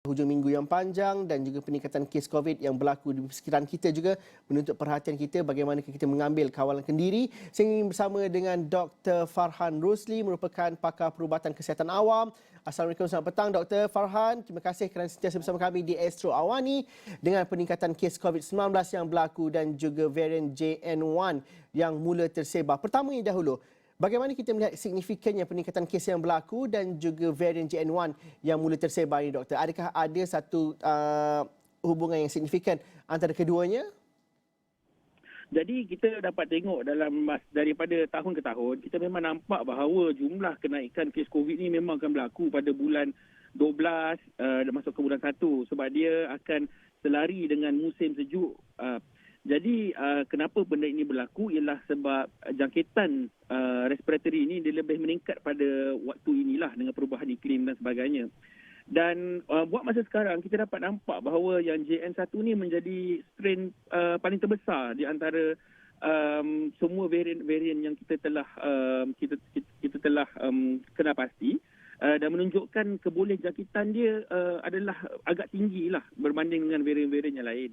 hujung minggu yang panjang dan juga peningkatan kes COVID yang berlaku di sekitar kita juga menuntut perhatian kita bagaimana kita mengambil kawalan kendiri. Saya ingin bersama dengan Dr. Farhan Rosli merupakan pakar perubatan kesihatan awam. Assalamualaikum, selamat petang Dr. Farhan. Terima kasih kerana sentiasa bersama kami di Astro Awani dengan peningkatan kes COVID-19 yang berlaku dan juga varian JN1 yang mula tersebar. Pertamanya dahulu, bagaimana kita melihat signifikannya peningkatan kes yang berlaku dan juga varian JN1 yang mula tersebar ini, Doktor? Adakah ada satu hubungan yang signifikan antara keduanya? Jadi kita dapat tengok daripada tahun ke tahun, kita memang nampak bahawa jumlah kenaikan kes COVID ni memang akan berlaku pada bulan 12 dan masuk ke bulan 1 sebab dia akan selari dengan musim sejuk. Jadi kenapa benda ini berlaku ialah sebab jangkitan respiratory ini dia lebih meningkat pada waktu inilah dengan perubahan iklim dan sebagainya. Dan buat masa sekarang kita dapat nampak bahawa yang JN1 ni menjadi strain paling terbesar di antara semua varian-varian yang kita telah kenal pasti dan menunjukkan keboleh jangkitan dia adalah agak tinggi lah berbanding dengan varian-varian yang lain.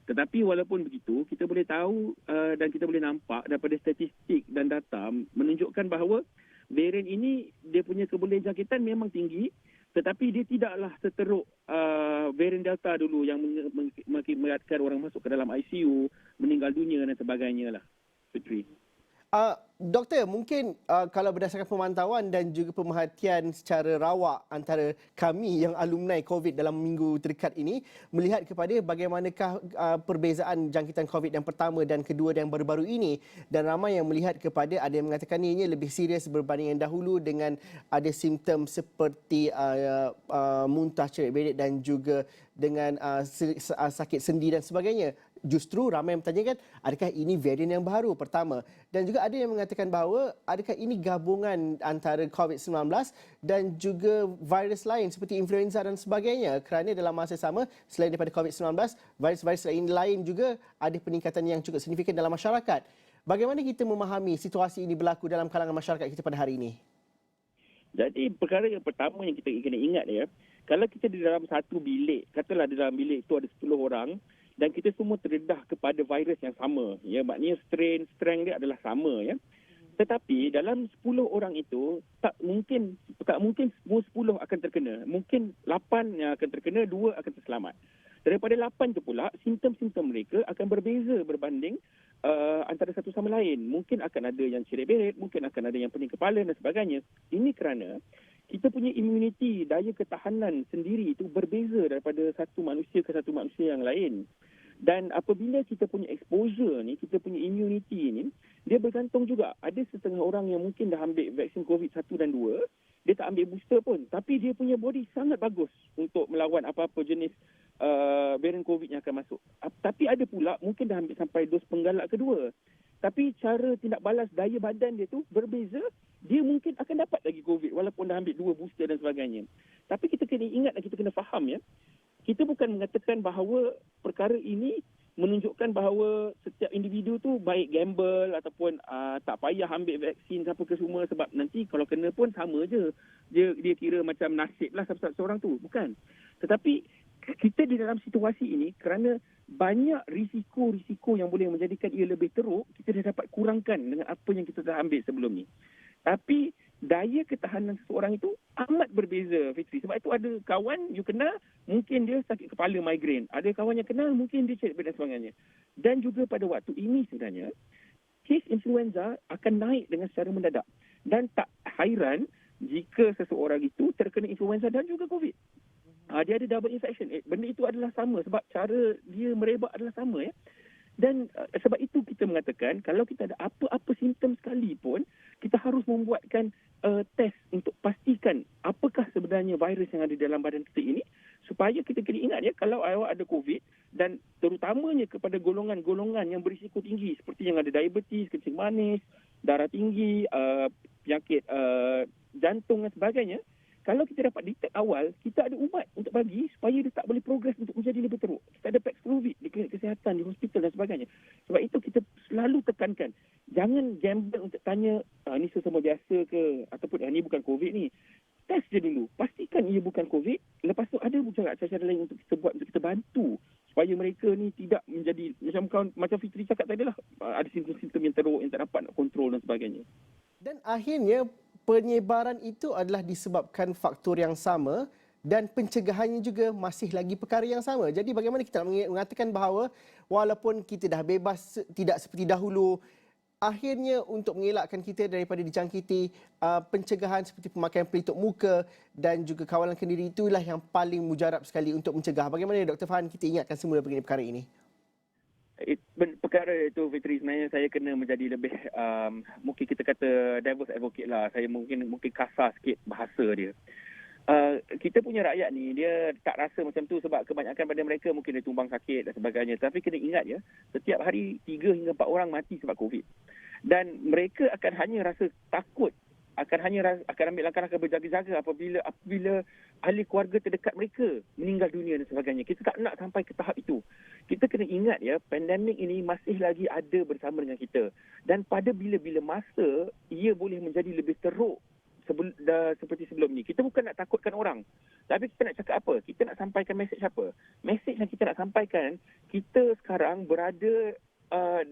Tetapi walaupun begitu, kita boleh tahu dan kita boleh nampak daripada statistik dan data menunjukkan bahawa varian ini dia punya kebolehan jangkitan memang tinggi, tetapi dia tidaklah seteruk varian Delta dulu yang mengakibatkan orang masuk ke dalam ICU, meninggal dunia dan sebagainya lah. Fitri. Doktor, mungkin kalau berdasarkan pemantauan dan juga pemerhatian secara rawak antara kami yang alumni COVID dalam minggu terdekat ini, melihat kepada bagaimanakah perbezaan jangkitan COVID yang pertama dan kedua dan baru-baru ini, dan ramai yang melihat kepada ada yang mengatakan ianya lebih serius berbanding yang dahulu dengan ada simptom seperti muntah, cerit berit dan juga dengan sakit sendi dan sebagainya. Justru ramai yang bertanyakan adakah ini varian yang baru pertama, dan juga ada yang mengatakan bahawa adakah ini gabungan antara COVID-19 dan juga virus lain seperti influenza dan sebagainya, kerana dalam masa sama selain daripada COVID-19 virus-virus lain juga ada peningkatan yang cukup signifikan dalam masyarakat. Bagaimana kita memahami situasi ini berlaku dalam kalangan masyarakat kita pada hari ini? Jadi perkara yang pertama yang kita kena ingat ya, kalau kita di dalam satu bilik, katalah di dalam bilik itu ada 10 orang dan kita semua terdedah kepada virus yang sama, ya, maknanya strength dia adalah sama, ya. Tetapi dalam 10 orang itu tak mungkin semua 10 akan terkena. Mungkin 8 yang akan terkena, 2 akan terselamat. Daripada 8 itu pula simptom-simptom mereka akan berbeza berbanding antara satu sama lain. Mungkin akan ada yang cerit-berit, mungkin akan ada yang pening kepala dan sebagainya. Ini kerana kita punya immunity, daya ketahanan sendiri itu berbeza daripada satu manusia ke satu manusia yang lain. Dan apabila kita punya exposure ni, kita punya immunity ni, dia bergantung juga. Ada setengah orang yang mungkin dah ambil vaksin COVID 1 dan 2, dia tak ambil booster pun. Tapi dia punya body sangat bagus untuk melawan apa-apa jenis varian COVID yang akan masuk. Tapi ada pula mungkin dah ambil sampai dos penggalak kedua. Tapi cara tindak balas daya badan dia tu berbeza. Dia mungkin akan dapat lagi COVID walaupun dah ambil 2 booster dan sebagainya. Tapi kita kena ingat dan kita kena faham, ya. Kita bukan mengatakan bahawa perkara ini menunjukkan bahawa setiap individu tu baik gamble ataupun tak payah ambil vaksin siapa ke semua sebab nanti kalau kena pun sama je. Dia kira macam nasib lah seorang tu. Bukan. Tetapi kita di dalam situasi ini kerana banyak risiko-risiko yang boleh menjadikan ia lebih teruk, kita dah dapat kurangkan dengan apa yang kita dah ambil sebelum ni. Tapi daya ketahanan seseorang itu amat berbeza, Fitri. Sebab itu ada kawan you kenal, mungkin dia sakit kepala migraine. Ada kawan yang kenal, mungkin dia cerit dan sebagainya. Dan juga pada waktu ini sebenarnya, kes influenza akan naik dengan secara mendadak. Dan tak hairan jika seseorang itu terkena influenza dan juga COVID. Dia ada double infection. Benda itu adalah sama sebab cara dia merebak adalah sama, ya. Dan sebab itu kita mengatakan kalau kita ada apa-apa simptom sekalipun, kita harus membuatkan test untuk pastikan apakah sebenarnya virus yang ada dalam badan kita ini, supaya kita kena ingat, ya, kalau awak ada COVID dan terutamanya kepada golongan-golongan yang berisiko tinggi seperti yang ada diabetes, kencing manis, darah tinggi, penyakit jantung dan sebagainya. Kalau kita dapat detect awal, kita ada ubat untuk bagi supaya dia tak boleh progres untuk menjadi lebih teruk. Kita ada Paxlovid di klinik kesihatan, di hospital dan sebagainya. Sebab itu kita selalu tekankan, jangan gamble untuk tanya, ni sesama biasa ke, ataupun ni bukan COVID ni. Test je dulu. Pastikan ia bukan COVID. Lepas tu ada cara-cara lain untuk kita buat, untuk kita bantu supaya mereka ni tidak menjadi macam Fitri cakap tadi lah, ada simptom-simptom yang teruk yang tak dapat nak kontrol dan sebagainya. Dan akhirnya penyebaran itu adalah disebabkan faktor yang sama dan pencegahannya juga masih lagi perkara yang sama. Jadi bagaimana kita nak mengatakan bahawa walaupun kita dah bebas tidak seperti dahulu, akhirnya untuk mengelakkan kita daripada dijangkiti pencegahan seperti pemakaian pelitup muka dan juga kawalan kendiri, itulah yang paling mujarab sekali untuk mencegah. Bagaimana Dr. Fahan kita ingatkan semula begini perkara ini? Perkara itu Fitri, sebenarnya saya kena menjadi lebih mungkin kita kata devil's advocate lah. Saya mungkin kasar sikit bahasa dia. Kita punya rakyat ni dia tak rasa macam tu sebab kebanyakan pada mereka mungkin dia tumbang sakit dan sebagainya. Tapi kena ingat ya, setiap hari 3 hingga 4 orang mati sebab COVID. Dan mereka akan hanya rasa takut, akan ambil langkah-langkah berjaga-jaga apabila ahli keluarga terdekat mereka meninggal dunia dan sebagainya. Kita tak nak sampai ke tahap itu. Kita kena ingat ya, pandemik ini masih lagi ada bersama dengan kita. Dan pada bila-bila masa ia boleh menjadi lebih teruk seperti sebelum ni. Kita bukan nak takutkan orang. Tapi kita nak cakap apa? Kita nak sampaikan mesej apa? Mesej yang kita nak sampaikan, kita sekarang berada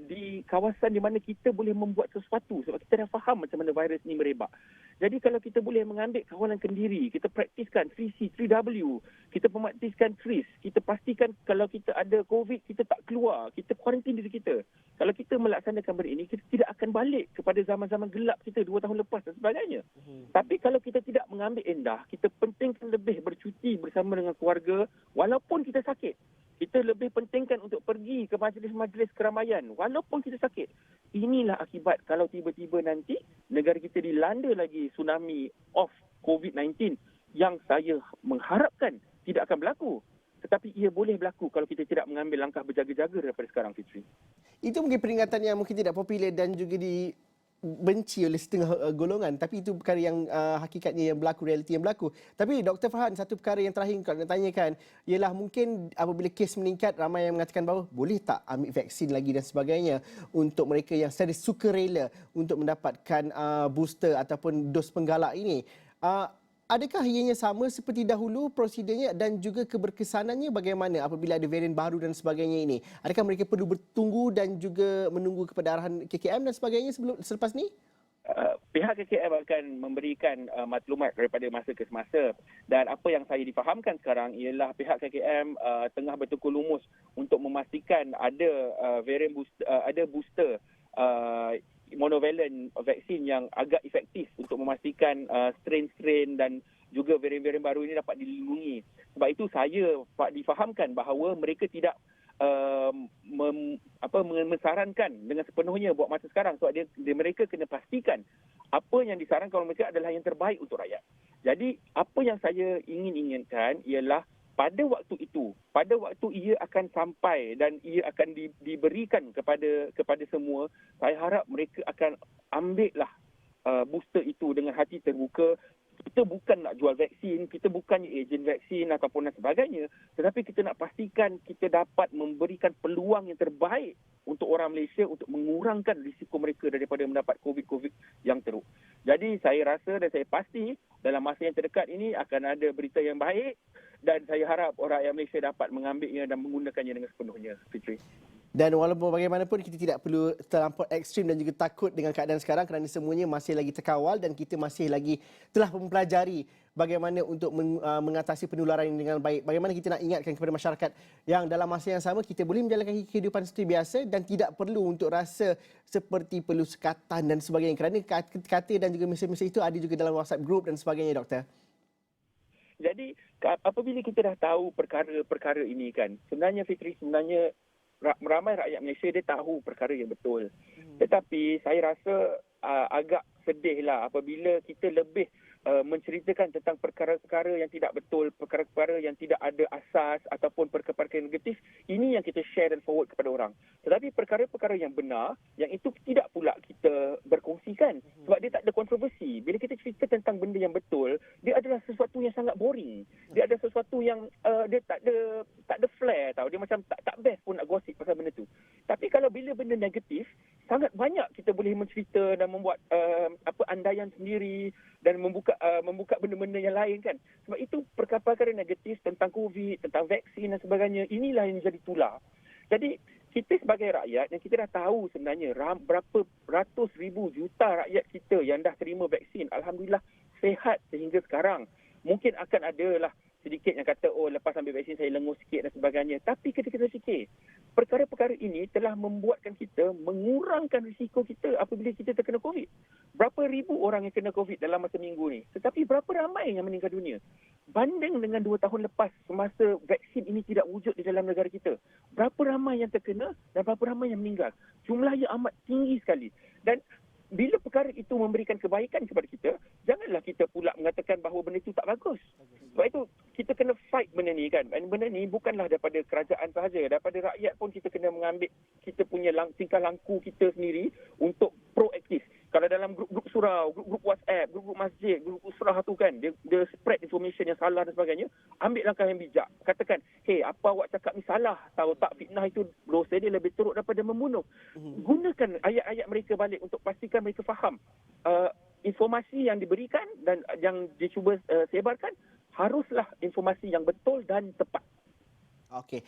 di kawasan di mana kita boleh membuat sesuatu sebab kita dah faham macam mana virus ni merebak. Jadi kalau kita boleh mengambil kawalan kendiri, kita praktiskan 3C, 3W, kita pemaktiskan TRIS, kita pastikan kalau kita ada COVID, kita tak keluar, kita kuarantin diri kita. Kalau kita melaksanakan benda ini, kita tidak akan balik kepada zaman-zaman gelap kita 2 tahun lepas dan sebagainya. Tapi kalau kita tidak mengambil endah, kita pentingkan lebih bercuti bersama dengan keluarga walaupun kita sakit. Kita lebih pentingkan untuk pergi ke majlis-majlis keramaian walaupun kita sakit. Inilah akibat kalau tiba-tiba nanti negara kita dilanda lagi tsunami of COVID-19 yang saya mengharapkan tidak akan berlaku. Tetapi ia boleh berlaku kalau kita tidak mengambil langkah berjaga-jaga daripada sekarang, Fitri. Itu mungkin peringatan yang mungkin tidak popular dan juga dibenci oleh setengah golongan, tapi itu perkara yang hakikatnya yang berlaku, realiti yang berlaku. Tapi Dr. Farhan, satu perkara yang terakhir kalau nak tanyakan ialah mungkin apabila kes meningkat, ramai yang mengatakan bahawa boleh tak ambil vaksin lagi dan sebagainya untuk mereka yang secara sukarela untuk mendapatkan booster ataupun dos penggalak ini. Adakah ianya sama seperti dahulu prosedurnya dan juga keberkesanannya bagaimana apabila ada varian baru dan sebagainya ini? Adakah mereka perlu bertunggu dan juga menunggu kepada arahan KKM dan sebagainya selepas ni? Pihak KKM akan memberikan maklumat daripada masa ke semasa, dan apa yang saya difahamkan sekarang ialah pihak KKM tengah bertukar lumus untuk memastikan ada varian booster, ada booster monovalent vaksin yang agak efektif untuk memastikan strain-strain dan juga varian-varian baru ini dapat dilindungi. Sebab itu saya difahamkan bahawa mereka tidak mensarankan dengan sepenuhnya buat masa sekarang sebab mereka kena pastikan apa yang disarankan oleh mereka adalah yang terbaik untuk rakyat. Jadi apa yang saya inginkan ialah pada waktu itu, pada waktu ia akan sampai dan ia akan diberikan kepada semua, saya harap mereka akan ambillah booster itu dengan hati terbuka. Kita bukan nak jual vaksin, kita bukannya ejen vaksin ataupun dan sebagainya, tetapi kita nak pastikan kita dapat memberikan peluang yang terbaik untuk orang Malaysia untuk mengurangkan risiko mereka daripada mendapat COVID yang teruk. Jadi saya rasa dan saya pasti dalam masa yang terdekat ini akan ada berita yang baik dan saya harap orang rakyat Malaysia dapat mengambilnya dan menggunakannya dengan sepenuhnya, Fitri. Dan walaupun bagaimanapun kita tidak perlu terlampau ekstrim dan juga takut dengan keadaan sekarang kerana semuanya masih lagi terkawal dan kita masih lagi telah mempelajari bagaimana untuk mengatasi penularan ini dengan baik. Bagaimana kita nak ingatkan kepada masyarakat yang dalam masa yang sama kita boleh menjalankan kehidupan seperti biasa dan tidak perlu untuk rasa seperti perlu sekatan dan sebagainya. Kerana kata dan juga mesej-mesej itu ada juga dalam WhatsApp group dan sebagainya, Doktor. Jadi apabila kita dah tahu perkara-perkara ini kan, sebenarnya Fitri, ramai rakyat Malaysia dia tahu perkara yang betul. Tetapi saya rasa agak sedihlah apabila kita lebih menceritakan tentang perkara-perkara yang tidak betul, perkara-perkara yang tidak ada asas ataupun perkara-perkara negatif, ini yang kita share dan forward kepada orang. Tetapi perkara-perkara yang benar, yang itu tidak pula kita berkongsikan sebab dia tak ada kontroversi. Bila kita cerita tentang benda yang betul, dia adalah sesuatu yang sangat boring. Dia ada sesuatu yang dia tak ada flair tau. Dia macam tak best pun nak gosip pasal benda tu. Tapi kalau bila benda negatif, sangat banyak kita boleh mencerita dan membuat andaian sendiri dan membuka benda-benda yang lain kan. Sebab itu perkara-perkara negatif tentang COVID, tentang vaksin dan sebagainya, inilah yang jadi tular. Jadi kita sebagai rakyat yang kita dah tahu sebenarnya berapa ratus ribu juta rakyat kita yang dah terima vaksin, alhamdulillah sihat sehingga sekarang. Mungkin akan ada lah sedikit yang kata, oh lepas ambil vaksin saya lenguh sikit dan sebagainya. Tapi kita fikir, perkara-perkara ini telah membuatkan kita mengurangkan risiko kita apabila kita terkena COVID. Berapa ribu orang yang kena COVID dalam masa minggu ni. Tetapi berapa ramai yang meninggal dunia. Banding dengan 2 tahun lepas semasa vaksin ini tidak wujud di dalam negara kita. Berapa ramai yang terkena dan berapa ramai yang meninggal. Jumlahnya amat tinggi sekali. Dan bila perkara itu memberikan kebaikan kepada kita, janganlah kita pula mengatakan bahawa benda itu tak bagus. Sebab itu kita kena fight benda ni kan. Dan benda ni bukanlah daripada kerajaan sahaja, daripada rakyat pun kita kena mengambil kita punya tingkah laku kita sendiri untuk proaktif. Kalau dalam grup-grup surau, grup-grup WhatsApp, grup-grup masjid, grup-grup surau tu kan, dia spread information yang salah dan sebagainya, ambil langkah yang bijak. Katakan, hey, apa awak cakap ni salah. Tahu tak fitnah itu dosa dia lebih teruk daripada membunuh. Gunakan ayat-ayat mereka balik untuk pastikan mereka faham. Informasi yang diberikan dan yang dicuba sebarkan haruslah informasi yang betul dan tepat. Okey.